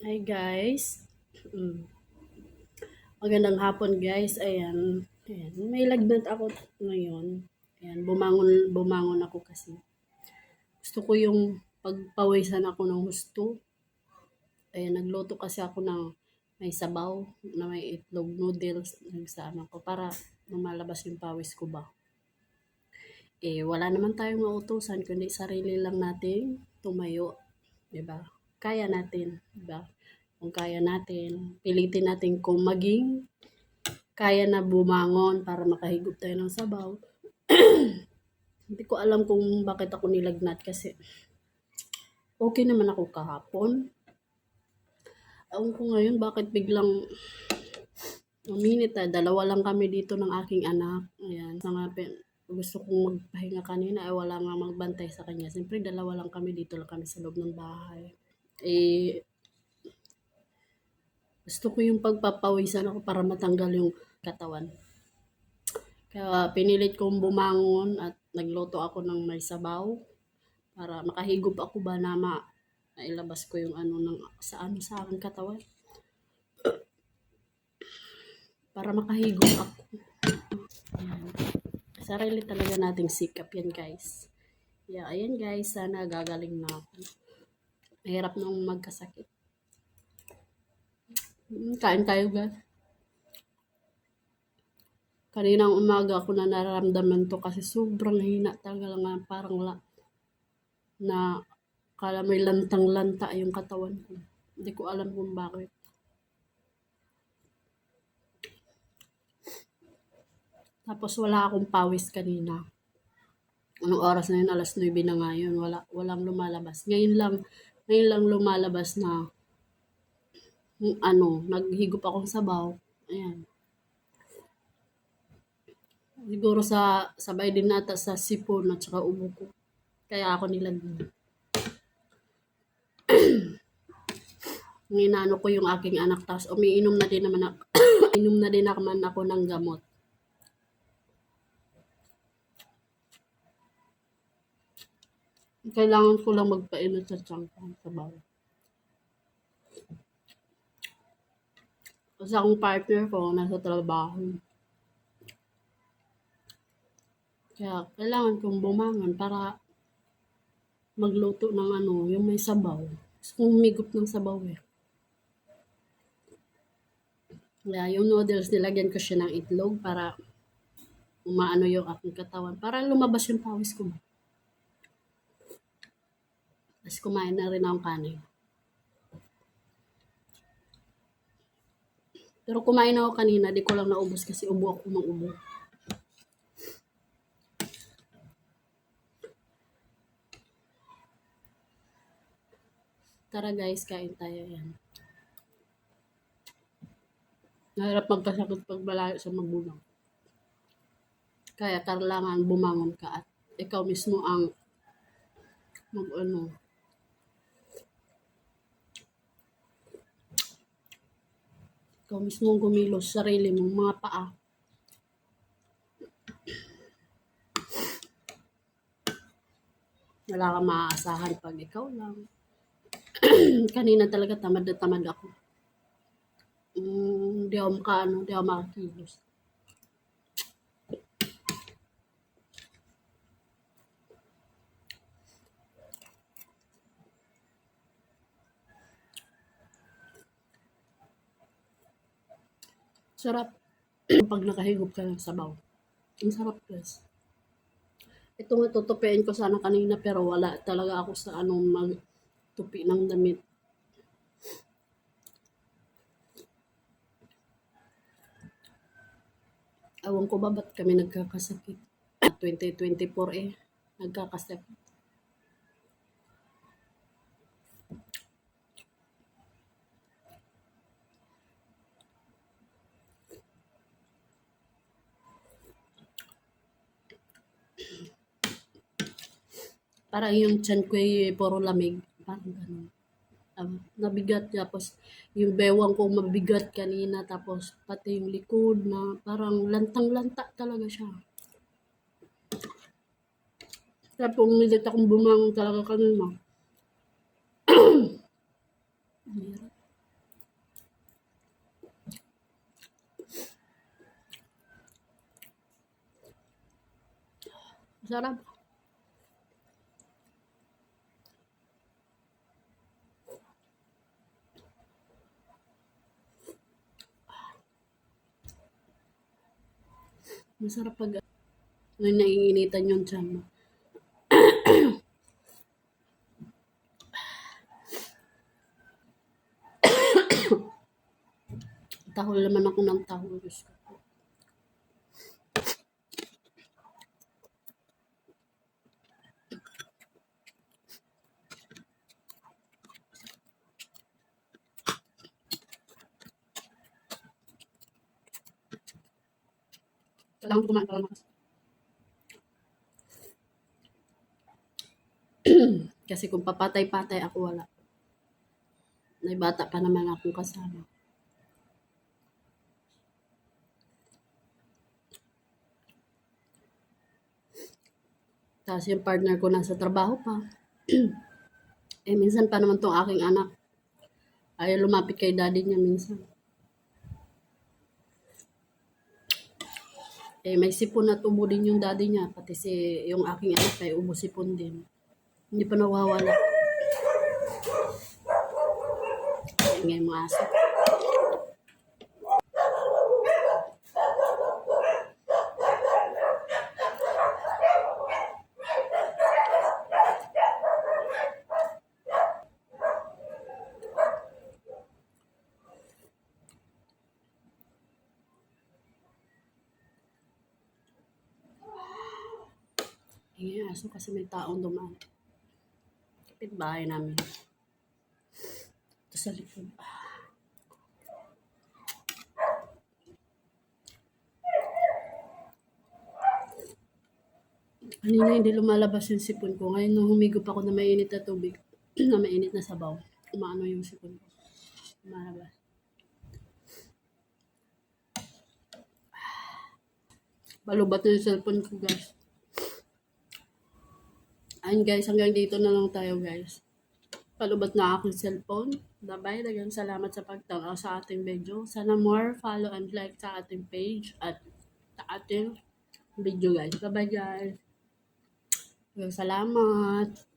Hi guys. Mm. Magandang hapon guys. Ayan. Ayan. May lagnat ako ngayon. Ayan. Bumangon ako kasi. Gusto ko yung pagpawisan ako ng husto. Ayan. Nagluto kasi ako ng may sabaw na may itlog noodles sa ano ko para lumalabas yung pawis ko ba. Wala naman tayong mautusan kundi sarili lang nating tumayo. 'Di ba? Kaya natin, 'di ba? Kung kaya natin, pilitin natin kung maging kaya na bumangon para makahigop tayo ng sabaw. Hindi ko alam kung bakit ako nilagnat kasi okay naman ako kahapon. Ewan ko ngayon bakit biglang uminit. Dalawa lang kami dito ng aking anak. Ayan, gusto kong magpahinga kanina ay wala nga magbantay sa kanya. Siyempre dalawa lang kami dito lang kami sa loob ng bahay. Gusto ko yung pagpapawisan ako para matanggal yung katawan. Kaya pinilit kong bumangon at nagluto ako ng may sabaw para makahigop ako ba na nailabas ko yung ano ng sa aking katawan. Para makahigop ako. Ayan. Sarili talaga nating sikap yan guys. Yeah, ayan guys, sana gagaling na ako. Mahirap nang magkasakit. Kain tayo guys. Kaninang umaga ako na nararamdaman to kasi sobrang hina talaga lang parang na kala may lantang-lanta yung katawan ko. Hindi ko alam kung bakit. Tapos wala akong pawis kanina. Anong oras na yun? Alas 9 na nga yun. Walang lumalabas. Ngayon lang lumalabas na naghigop akong sabaw. Ayan. Siguro sabay din nata sa sipon at saka ubo ko. Kaya ako nilagyan. Ninano ko yung aking anak tapos umiinom na din naman ako. Inom na din naman ako ng gamot. Kailangan ko lang magpainit sa tiyan ko sa bawal. Kasi akong partner ko nasa trabaho. Kaya kailangan kong bumangon para magluto ng yung may sabaw. Gusto kong humigop ng sabaw eh. Kaya yung noodles, nilagyan ko siya ng itlog para umaano yung aking katawan. Para lumabas yung pawis ko. Tapos kumain na rin akong kanin. Pero kumain ako kanina, di ko lang naubos kasi ubo ako ng ubo. Tara guys, kain tayo yan. Nahirap magkasakit pag malayo sa magulang. Kaya kailangan bumangon ka at ikaw mismo ang ikaw mismo ang gumilos sa sarili mong mga paa. Wala kang maaasahan pag ikaw lang. Kanina talaga tamad na tamad ako. Di ako makakilos. Sarap. Pag nakahigop ka ng sabaw. Ang sarap guys. Ito nga tutupiin ko sana kanina pero wala talaga ako sa magtupi ng damit. Awan ko ba ba't kami nagkakasakit? 2024 nagkakasakit. Parang yung tiyan ko puro lamig. Parang ganun. Nabigat tapos yung bewang ko mabigat kanina tapos pati yung likod na parang lantang-lanta talaga siya. Kaya pumilit akong bumangon talaga kanina. Masarap. Masarap pag naiinitan yung tiyan mo. Tahol naman ako ng tahol. Diyos ko. Kailangan ko kumain para makas. Kasi kung papatay-patay ako, wala. May bata pa naman akong kasama. Tapos yung partner ko nasa trabaho pa. Eh, minsan pa naman tong aking anak. Ayaw lumapit kay daddy niya minsan. Eh, may sipon at ubo din yung daddy niya. Pati yung aking anak ay ubo sipon din. Hindi pa nawawala. Ingay mga aso. Ingay aso kasi may taong dumaan. Kapitbahay namin. Ito sa likod. Kanina hindi lumalabas yung sipon ko. Ngayon nung humigop ako na mainit na tubig, na mainit na sabaw, umaano yung sipon ko. Lumalabas. Balubat na yung cellphone ko, guys. Ayun guys, hanggang dito na lang tayo guys. Palubat na aking cellphone. Bye-bye. Dagang salamat sa pagtanaw sa ating video. Sana more follow and like sa ating page at sa ating video guys. Bye-bye guys. Dagang salamat.